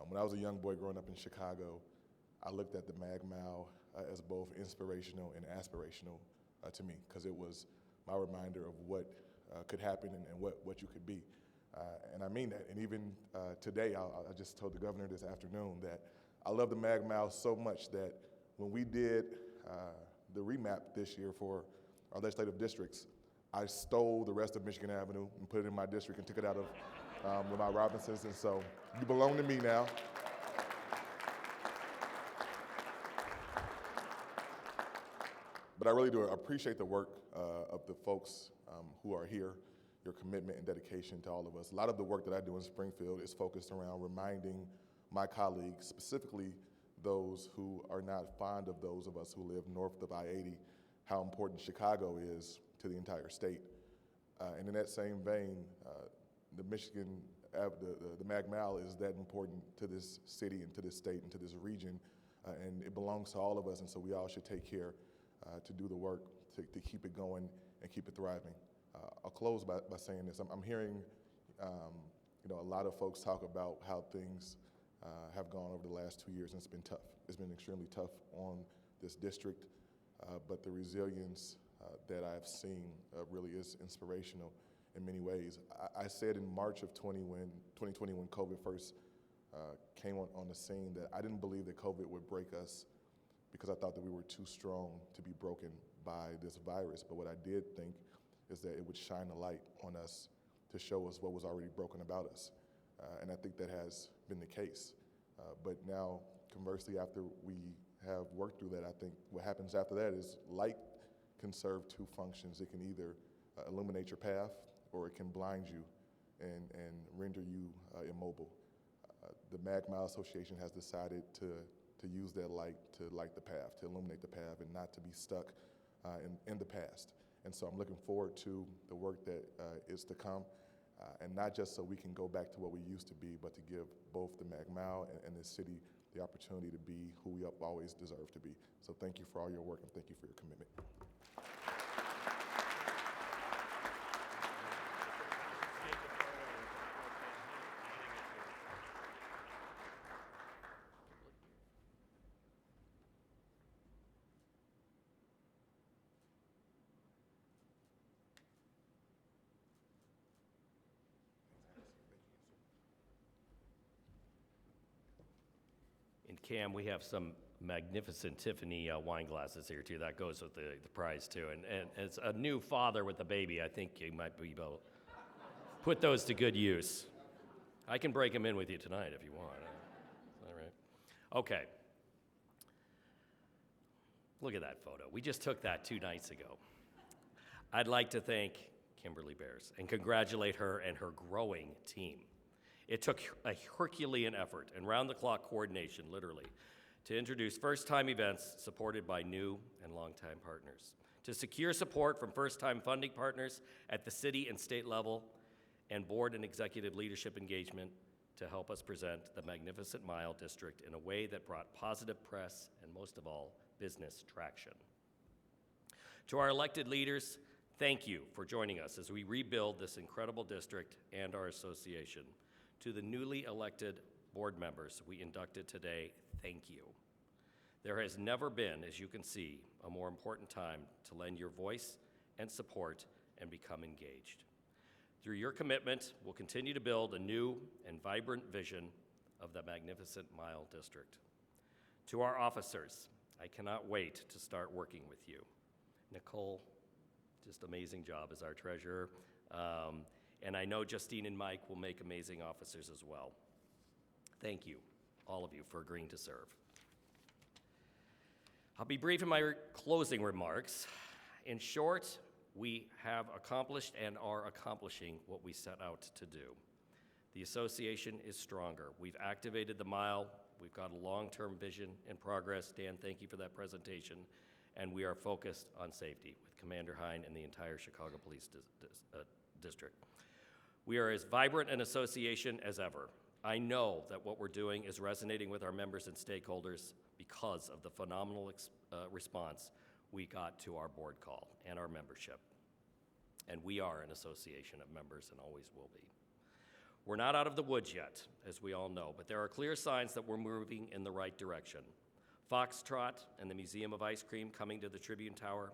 When I was a young boy growing up in Chicago, I looked at the Mag Mile as both inspirational and aspirational to me, because it was my reminder of what could happen and what you could be. And I mean that. And even today, I just told the governor this afternoon that I love the Mag Mile so much that when we did the remap this year for our legislative districts, I stole the rest of Michigan Avenue and put it in my district and took it out of Lamar Robinson's. And so you belong to me now. But I really do appreciate the work of the folks who are here, your commitment and dedication to all of us. A lot of the work that I do in Springfield is focused around reminding my colleagues, specifically those who are not fond of those of us who live north of I-80, how important Chicago is to the entire state. And in that same vein, the Mag Mile is that important to this city and to this state and to this region, and it belongs to all of us, and so we all should take care to do the work, to keep it going and keep it thriving. I'll close by saying this. I'm hearing a lot of folks talk about how things have gone over the last 2 years, and it's been tough. It's been extremely tough on this district, but the resilience that I've seen really is inspirational in many ways. I said in March of 2020 when COVID first came on the scene that I didn't believe that COVID would break us, because I thought that we were too strong to be broken by this virus. But what I did think is that it would shine a light on us to show us what was already broken about us. And I think that has been the case. But now, conversely, after we have worked through that, I think what happens after that is light can serve two functions. It can either illuminate your path, or it can blind you and render you immobile. The Mag Mile Association has decided to use that light to light the path, to illuminate the path, and not to be stuck in the past. And so I'm looking forward to the work that is to come, and not just so we can go back to what we used to be, but to give both the Mag Mile and this city the opportunity to be who we always deserve to be. So thank you for all your work, and thank you for your commitment. Cam, we have some magnificent Tiffany wine glasses here too. That goes with the prize too. And as a new father with a baby, I think you might be able to put those to good use. I can break them in with you tonight if you want. All right. Okay. Look at that photo. We just took that 2 nights ago. I'd like to thank Kimberly Bears and congratulate her and her growing team. It took a Herculean effort and round-the-clock coordination, literally, to introduce first-time events supported by new and longtime partners, to secure support from first-time funding partners at the city and state level, and board and executive leadership engagement to help us present the Magnificent Mile District in a way that brought positive press and, most of all, business traction. To our elected leaders, thank you for joining us as we rebuild this incredible district and our association. To the newly elected board members we inducted today, thank you. There has never been, as you can see, a more important time to lend your voice and support and become engaged. Through your commitment, we'll continue to build a new and vibrant vision of the Magnificent Mile District. To our officers, I cannot wait to start working with you. Nicole, just amazing job as our treasurer. And I know Justine and Mike will make amazing officers as well. Thank you, all of you, for agreeing to serve. I'll be brief in my closing remarks. In short, we have accomplished and are accomplishing what we set out to do. The association is stronger. We've activated the mile. We've got a long-term vision in progress. Dan, thank you for that presentation. And we are focused on safety with Commander Hein and the entire Chicago Police District. We are as vibrant an association as ever. I know that what we're doing is resonating with our members and stakeholders because of the phenomenal response we got to our board call and our membership. And we are an association of members and always will be. We're not out of the woods yet, as we all know, but there are clear signs that we're moving in the right direction. Foxtrot and the Museum of Ice Cream coming to the Tribune Tower,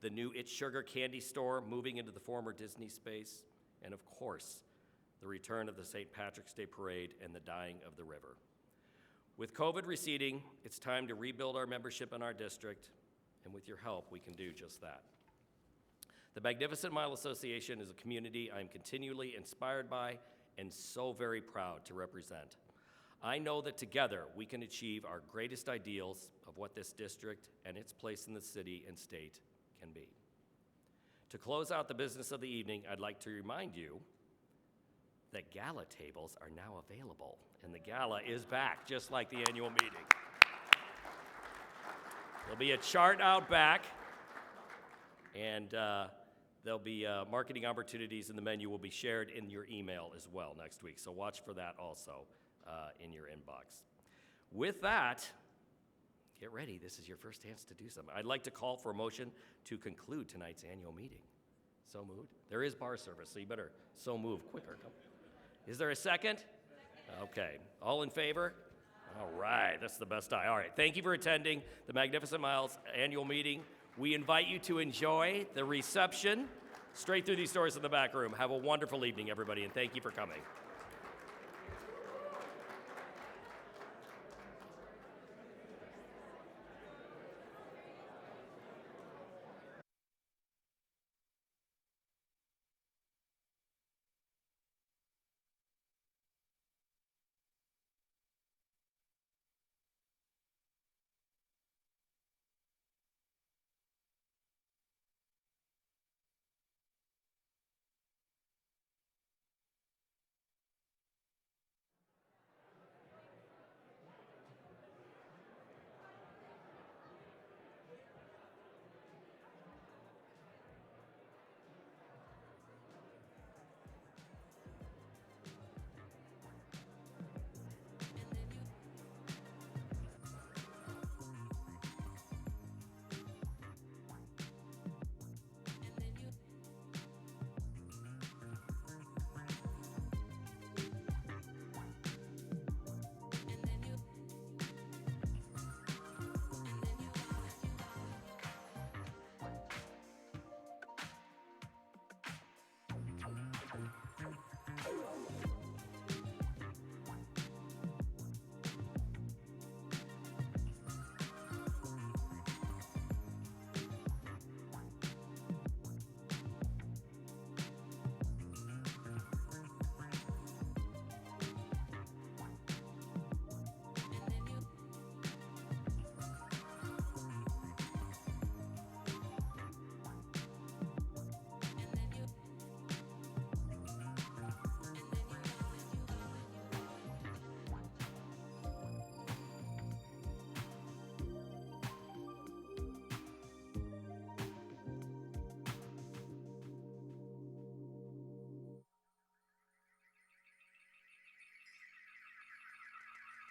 the new It's Sugar candy store moving into the former Disney space, and of course, the return of the St. Patrick's Day Parade and the dyeing of the river. With COVID receding, it's time to rebuild our membership in our district, and with your help, we can do just that. The Magnificent Mile Association is a community I'm continually inspired by and so very proud to represent. I know that together we can achieve our greatest ideals of what this district and its place in the city and state can be. To close out the business of the evening, I'd like to remind you that gala tables are now available, and the gala is back, just like the annual meeting. There'll be a chart out back, and there'll be marketing opportunities, and the menu will be shared in your email as well next week, so watch for that also in your inbox. With that, get ready. This is your first chance to do something. I'd like to call for a motion to conclude tonight's annual meeting. So moved. There is bar service, so you better so move quicker. Come. Is there a second? Okay. All in favor? All right. That's the best I. All right. Thank you for attending the Magnificent Miles annual meeting. We invite you to enjoy the reception straight through these doors in the back room. Have a wonderful evening, everybody, and thank you for coming.